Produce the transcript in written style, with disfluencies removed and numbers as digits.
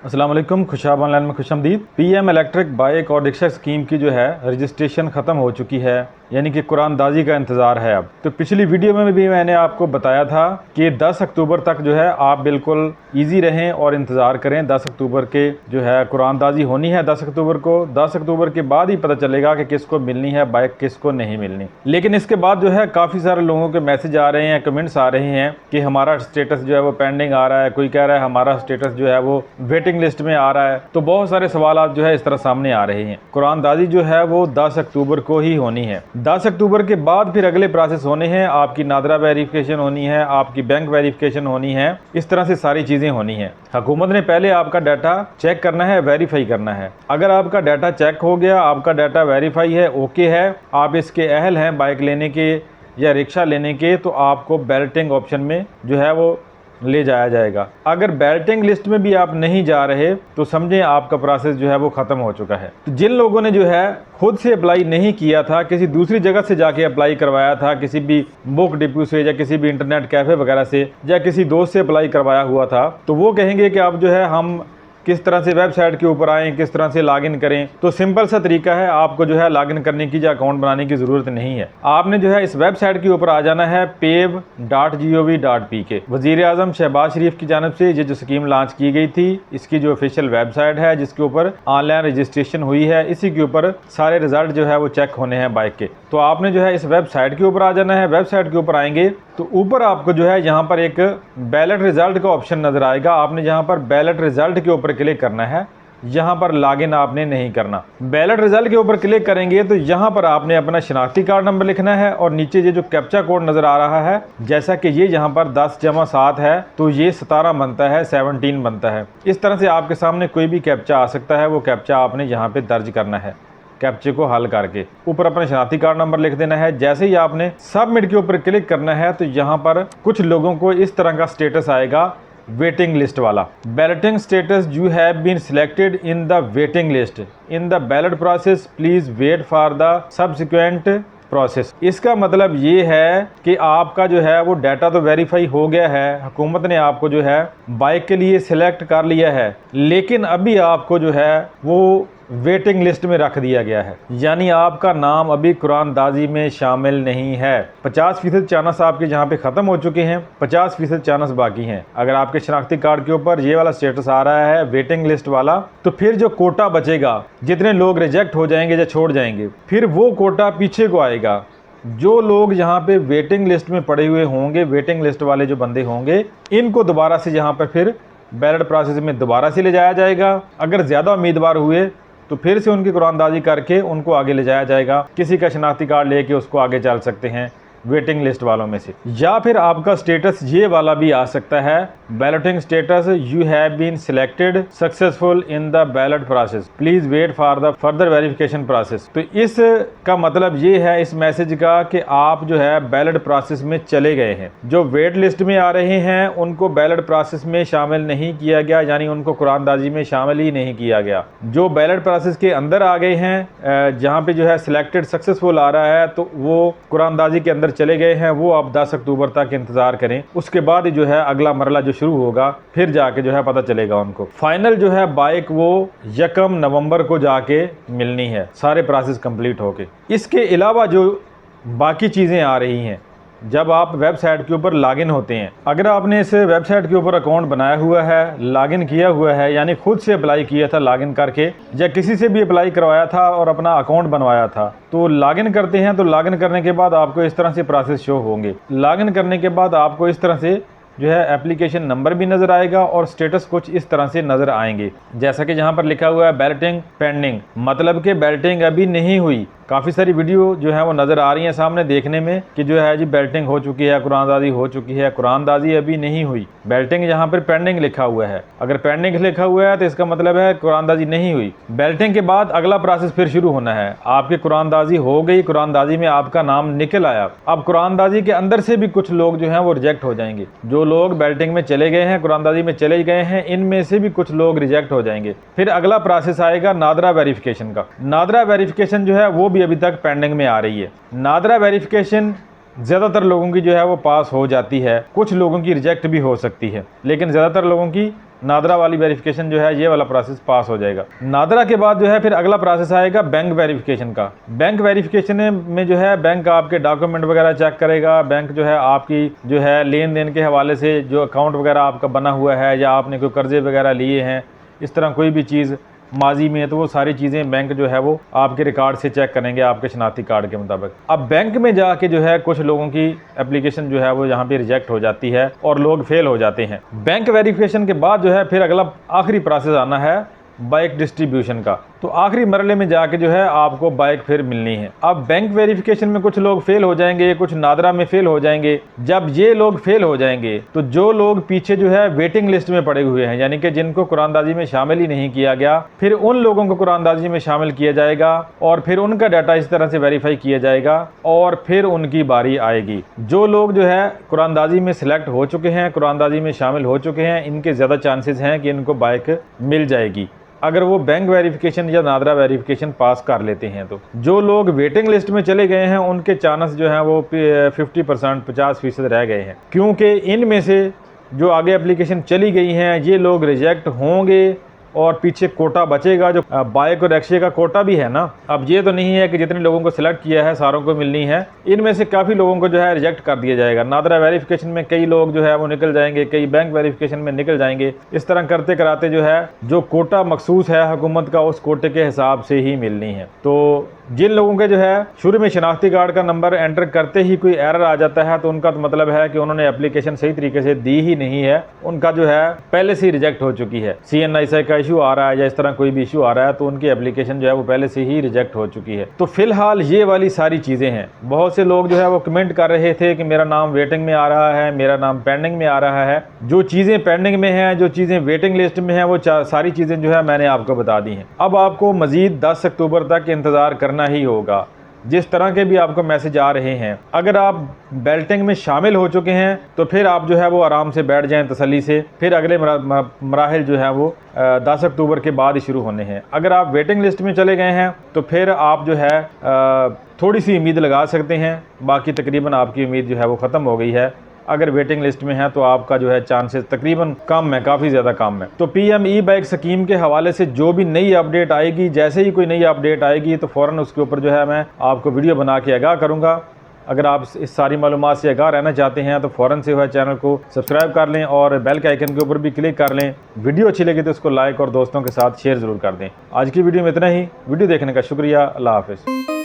अस्सलाम वालेकुम। खुशाब ऑनलाइन में खुशामदीद। पीएम इलेक्ट्रिक बाइक और रिक्शा स्कीम की जो है रजिस्ट्रेशन ख़त्म हो चुकी है, यानी कि कुरानदाजी का इंतज़ार है अब। तो पिछली वीडियो में भी मैंने आपको बताया था कि 10 अक्टूबर तक जो है आप बिल्कुल ईजी रहें और इंतज़ार करें। 10 अक्टूबर के जो है कुरानदाजी होनी है 10 अक्टूबर को। 10 अक्टूबर के बाद ही पता चलेगा कि किसको मिलनी है बाइक, किसको नहीं मिलनी। लेकिन इसके बाद जो है काफ़ी सारे लोगों के मैसेज आ रहे हैं, कमेंट्स आ रहे हैं कि हमारा स्टेटस जो है वो पेंडिंग आ रहा है, कोई कह रहा है हमारा स्टेटस जो है वो वेटिंग लिस्ट में आ रहा है। तो बहुत सारे सवाल जो है इस तरह सामने आ रहे हैं। कुरानदाजी जो है वो 10 अक्टूबर को ही होनी है। 10 अक्टूबर के बाद फिर अगले प्रोसेस होने हैं। आपकी नादरा वेरिफिकेशन होनी है, आपकी बैंक वेरिफिकेशन होनी है, इस तरह से सारी चीज़ें होनी है। हुकूमत ने पहले आपका डाटा चेक करना है, वेरीफाई करना है। अगर आपका डाटा चेक हो गया, आपका डाटा वेरीफाई है, ओके है, आप इसके अहल हैं बाइक लेने के या रिक्शा लेने के, तो आपको बैलेटिंग ऑप्शन में जो है वो ले जाया जाएगा। अगर बैलेटिंग लिस्ट में भी आप नहीं जा रहे तो समझें आपका प्रोसेस जो है वो ख़त्म हो चुका है। तो जिन लोगों ने जो है खुद से अप्लाई नहीं किया था, किसी दूसरी जगह से जाके अप्लाई करवाया था, किसी भी बुक डिपो से या किसी भी इंटरनेट कैफ़े वगैरह से या किसी दोस्त से अप्लाई करवाया हुआ था, तो वो कहेंगे कि अब जो है हम किस तरह से वेबसाइट के ऊपर आएँ, किस तरह से लॉगिन करें। तो सिंपल सा तरीका है, आपको जो है लॉगिन करने की या अकाउंट बनाने की ज़रूरत नहीं है। आपने जो है इस वेबसाइट के ऊपर आ जाना है pave.gov.pk। वज़ीर आज़म शहबाज शरीफ की जानिब से ये जो स्कीम लॉन्च की गई थी, इसकी जो ऑफिशियल वेबसाइट है जिसके ऊपर ऑनलाइन रजिस्ट्रेशन हुई है, इसी के ऊपर सारे रिजल्ट जो है वो चेक होने हैं बाइक के। तो आपने जो है इस वेबसाइट के ऊपर आ जाना है। वेबसाइट के ऊपर आएंगे तो ऊपर आपको जो है यहाँ पर एक बैलेट रिजल्ट का ऑप्शन नज़र आएगा। आपने यहाँ पर बैलेट रिजल्ट के ऊपर क्लिक करना है, यहाँ पर लॉगिन आपने नहीं करना। बैलेट रिजल्ट के ऊपर क्लिक करेंगे तो यहाँ पर आपने अपना शनाख्ती कार्ड नंबर लिखना है और नीचे ये जो कैप्चा कोड नज़र आ रहा है, जैसा कि ये यहाँ पर 10+7 है तो ये 17 बनता है, 17 बनता है। इस तरह से आपके सामने कोई भी कैप्चा आ सकता है, वो कैप्चा आपने यहाँ पे दर्ज करना है। कैप्चे को हल करके ऊपर अपना शनाख्ती कार्ड नंबर लिख देना है। जैसे ही आपने सबमिट के ऊपर क्लिक करना है तो यहाँ पर कुछ लोगों को इस तरह का स्टेटस आएगा, वेटिंग लिस्ट वाला। Balloting status you have been selected in the waiting list in the ballot process, please wait for the subsequent process. इसका मतलब ये है कि आपका जो है वो डाटा तो वेरीफाई हो गया है, हुकूमत ने आपको जो है बाइक के लिए सिलेक्ट कर लिया है, लेकिन अभी आपको जो है वो वेटिंग लिस्ट में रख दिया गया है, यानी आपका नाम अभी कुरानदाजी में शामिल नहीं है। 50% चांस आपके जहाँ पे ख़त्म हो चुके हैं, 50% चांस बाकी हैं। अगर आपके शनाख्ती कार्ड के ऊपर ये वाला स्टेटस आ रहा है वेटिंग लिस्ट वाला, तो फिर जो कोटा बचेगा, जितने लोग रिजेक्ट हो जाएंगे या छोड़ जाएंगे, फिर वो कोटा पीछे को आएगा। जो लोग यहाँ पे वेटिंग लिस्ट में पड़े हुए होंगे, वेटिंग लिस्ट वाले जो बंदे होंगे, इनको दोबारा से यहाँ पर फिर बैलेट प्रोसेस में दोबारा से ले जाया जाएगा। अगर ज़्यादा उम्मीदवार हुए तो फिर से उनकी कुरानदाजी करके उनको आगे ले जाया जाएगा। किसी का शनाख्ती कार्ड लेके उसको आगे चल सकते हैं वेटिंग लिस्ट वालों में से। या फिर आपका स्टेटस ये वाला भी आ सकता है, balloting status you have been selected successful in the ballot process, please wait for the further verification process. तो इसका मतलब ये है इस मैसेज का कि आप जो है बैलेट प्रोसेस में चले गए हैं। जो वेट लिस्ट में आ रहे हैं उनको बैलेट प्रोसेस में शामिल नहीं किया गया, यानी उनको कुरानदाजी में शामिल ही नहीं किया गया। जो बैलेट प्रोसेस के अंदर आ गए हैं, जहाँ पे जो है सिलेक्टेड सक्सेसफुल आ रहा है, तो वो कुरानदाजी के अंदर चले गए हैं। वो आप 10 अक्टूबर तक इंतजार करें, उसके बाद जो है अगला मरला जो शुरू होगा, फिर जाके जो है पता चलेगा उनको। फाइनल जो है बाइक वो 1 नवंबर को जाके मिलनी है, सारे प्रोसेस कंप्लीट होके। इसके अलावा जो बाकी चीज़ें आ रही हैं, जब आप वेबसाइट के ऊपर लॉगिन होते हैं, अगर आपने इस वेबसाइट के ऊपर अकाउंट बनाया हुआ है, लॉगिन किया हुआ है, यानी खुद से अप्लाई किया था लॉगिन करके, या किसी से भी अप्लाई करवाया था और अपना अकाउंट बनवाया था, तो लॉगिन करते हैं तो लॉगिन करने के बाद आपको इस तरह से प्रोसेस शो होंगे। लॉगिन करने के बाद आपको इस तरह से जो है एप्लीकेशन नंबर भी नज़र आएगा और स्टेटस कुछ इस तरह से नज़र आएंगे, जैसा कि जहाँ पर लिखा हुआ है बैलेटिंग पेंडिंग, मतलब कि बैलेटिंग अभी नहीं हुई। काफ़ी सारी वीडियो जो है वो नज़र आ रही हैं सामने देखने में कि जो है जी बैलेटिंग हो चुकी है, कुरानदाजी हो चुकी है। कुरानदाजी अभी नहीं हुई, बैलेटिंग यहाँ पर पेंडिंग लिखा हुआ है। अगर पेंडिंग लिखा हुआ है तो इसका मतलब है कुरानदाजी नहीं हुई। बैलेटिंग के बाद अगला प्रोसेस फिर शुरू होना है। आपकी कुरानदाजी हो गई, कुरानदाजी में आपका नाम निकल आया। अब कुरानदाजी के अंदर से भी कुछ लोग जो हैं वो रिजेक्ट हो जाएंगे। जो लोग बैलेटिंग में चले गए हैं, कुरानदाजी में चले गए हैं, इनमें से भी कुछ लोग रिजेक्ट हो जाएंगे। फिर अगला प्रोसेस आएगा नादरा वेरिफिकेशन का। नादरा वेरिफिकेशन जो है वो भी अभी तक पेंडिंग में आ रही है। नादरा वेरिफिकेशन ज़्यादातर लोगों की जो है वो पास हो जाती है, कुछ लोगों की रिजेक्ट भी हो सकती है, लेकिन ज़्यादातर लोगों की नादरा वाली वेरिफिकेशन जो है ये वाला प्रोसेस पास हो जाएगा। नादरा के बाद जो है फिर अगला प्रोसेस आएगा बैंक वेरिफिकेशन का। बैंक वेरिफिकेशन में जो है बैंक आपके डॉक्यूमेंट वगैरह चेक करेगा। बैंक जो है आपकी जो है लेन देन के हवाले से जो अकाउंट वगैरह आपका बना हुआ है या आपने कोई कर्जे वगैरह लिए हैं, इस तरह कोई भी चीज़ माजी में है तो वो सारी चीज़ें बैंक जो है वो आपके रिकॉर्ड से चेक करेंगे आपके शनाख्ती कार्ड के मुताबिक। अब बैंक में जाके जो है कुछ लोगों की एप्लीकेशन जो है वो यहाँ पे रिजेक्ट हो जाती है और लोग फेल हो जाते हैं। बैंक वेरिफिकेशन के बाद जो है फिर अगला आखिरी प्रोसेस आना है बाइक डिस्ट्रीब्यूशन का। तो आखिरी मरले में जाके जो है आपको बाइक फिर मिलनी है। अब बैंक वेरिफिकेशन में कुछ लोग फेल हो जाएंगे, कुछ नादरा में फेल हो जाएंगे। जब ये लोग फेल हो जाएंगे तो जो लोग पीछे जो है वेटिंग लिस्ट में पड़े हुए हैं, यानी कि जिनको कुरानदाजी में शामिल ही नहीं किया गया, फिर उन लोगों को कुरानदाजी में शामिल किया जाएगा और फिर उनका डाटा इस तरह से वेरीफाई किया जाएगा और फिर उनकी बारी आएगी। जो लोग जो है कुरानदाजी में सिलेक्ट हो चुके हैं, कुरानदाजी में शामिल हो चुके हैं, इनके ज़्यादा चांसेस हैं कि इनको बाइक मिल जाएगी अगर वो बैंक वेरिफिकेशन या नादरा वेरिफिकेशन पास कर लेते हैं। तो जो लोग वेटिंग लिस्ट में चले गए हैं उनके चांस जो हैं वो 50% 50% रह गए हैं, क्योंकि इनमें से जो आगे एप्लीकेशन चली गई हैं ये लोग रिजेक्ट होंगे और पीछे कोटा बचेगा जो बाइक और रिक्शे का कोटा भी है ना। अब ये तो नहीं है कि जितने लोगों को सिलेक्ट किया है सारों को मिलनी है, इनमें से काफ़ी लोगों को जो है रिजेक्ट कर दिया जाएगा। नादरा वेरिफिकेशन में कई लोग जो है वो निकल जाएंगे, कई बैंक वेरिफिकेशन में निकल जाएंगे। इस तरह करते कराते जो है जो कोटा मखसूस है हुकूमत का उस कोटे के हिसाब से ही मिलनी है। तो जिन लोगों के जो है शुरू में शनाख्ती कार्ड का नंबर एंटर करते ही कोई एरर आ जाता है तो उनका तो मतलब है कि उन्होंने एप्लीकेशन सही तरीके से दी ही नहीं है, उनका जो है पहले से ही रिजेक्ट हो चुकी है। CNIC का इशू आ रहा है या इस तरह कोई भी इशू आ रहा है तो उनकी एप्लीकेशन जो है वो पहले से ही रिजेक्ट हो चुकी है। तो फिलहाल ये वाली सारी चीज़ें हैं। बहुत से लोग जो है वो कमेंट कर रहे थे कि मेरा नाम वेटिंग में आ रहा है, मेरा नाम पेंडिंग में आ रहा है। जो चीज़ें पेंडिंग में हैं, जो चीज़ें वेटिंग लिस्ट में हैं, वो सारी चीज़ें जो है मैंने आपको बता दी हैं। अब आपको मज़ीद 10 अक्टूबर तक इंतज़ार करना ही होगा। जिस तरह के भी आपको मैसेज आ रहे हैं, अगर आप बेल्टिंग में शामिल हो चुके हैं तो फिर आप जो है वो आराम से बैठ जाएं तसल्ली से। फिर अगले मराहिल जो है वो 10 अक्टूबर के बाद ही शुरू होने हैं। अगर आप वेटिंग लिस्ट में चले गए हैं तो फिर आप जो है थोड़ी सी उम्मीद लगा सकते हैं, बाकी तकरीबन आपकी उम्मीद जो है वो ख़त्म हो गई है। अगर वेटिंग लिस्ट में है तो आपका जो है चांसेस तकरीबन कम है, काफ़ी ज़्यादा कम है। तो PM ई-बाइक स्कीम के हवाले से जो भी नई अपडेट आएगी, जैसे ही कोई नई अपडेट आएगी तो फ़ौरन उसके ऊपर जो है मैं आपको वीडियो बना के आगाह करूँगा। अगर आप इस सारी मालूमात से आगाह रहना चाहते हैं तो फ़ौरन से वह चैनल को सब्सक्राइब कर लें और बेल के आइकन के ऊपर भी क्लिक कर लें। वीडियो अच्छी लगी तो उसको लाइक और दोस्तों के साथ शेयर ज़रूर कर दें। आज की वीडियो में इतना ही। वीडियो देखने का शुक्रिया। अल्लाह हाफ़िज़।